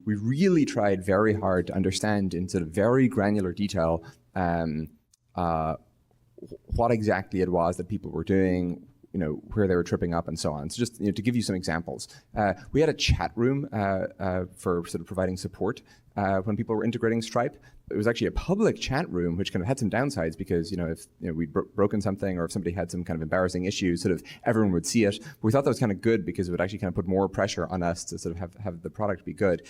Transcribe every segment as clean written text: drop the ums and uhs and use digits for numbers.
we really tried very hard to understand in sort of very granular detail what exactly it was that people were doing, where they were tripping up and so on. So just to give you some examples, we had a chat room for sort of providing support when people were integrating Stripe. It was actually a public chat room, which kind of had some downsides because if we'd broken something or if somebody had some kind of embarrassing issue, sort of everyone would see it. But we thought that was kind of good because it would actually kind of put more pressure on us to sort of have the product be good.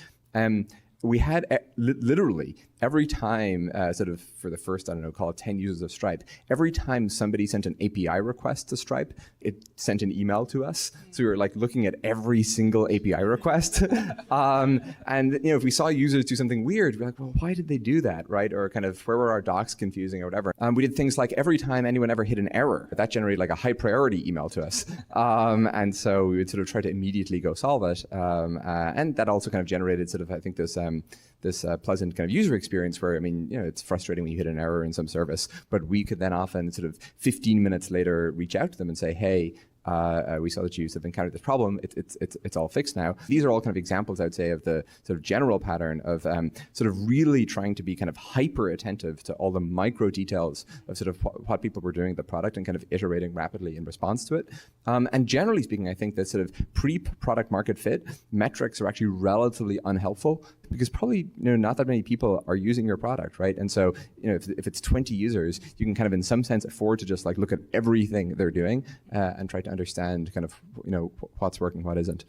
We had literally every time, sort of for the first, call it 10 users of Stripe, every time somebody sent an API request to Stripe, it sent an email to us. So we were like looking at every single API request. And if we saw users do something weird, we're like, well, why did they do that, right? Or kind of where were our docs confusing or whatever. We did things like every time anyone ever hit an error, that generated like a high priority email to us. And so we would sort of try to immediately go solve it. And that also kind of generated sort of, I think, this pleasant kind of user experience where, it's frustrating when you hit an error in some service, but we could then often sort of 15 minutes later reach out to them and say, hey, we saw that you have encountered this problem. It's all fixed now. These are all kind of examples, I would say, of the sort of general pattern of sort of really trying to be kind of hyper attentive to all the micro details of sort of what people were doing with the product and kind of iterating rapidly in response to it. And generally speaking, I think that sort of pre-product market fit metrics are actually relatively unhelpful because probably not that many people are using your product, right? And so if it's 20 users, you can kind of in some sense afford to just like look at everything they're doing and try to understand kind of what's working, what isn't.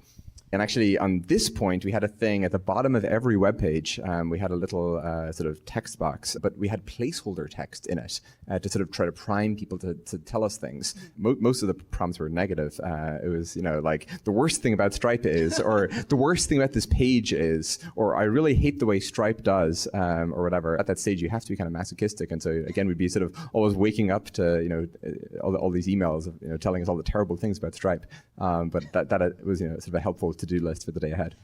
And actually, on this point, we had a thing at the bottom of every web page. We had a little sort of text box, but we had placeholder text in it to sort of try to prime people to tell us things. Most of the prompts were negative. It was, like the worst thing about Stripe is, or the worst thing about this page is, or I really hate the way Stripe does, or whatever. At that stage, you have to be kind of masochistic. And so again, we'd be sort of always waking up to, all these emails of, telling us all the terrible things about Stripe. But that was, sort of a helpful to-do list for the day ahead.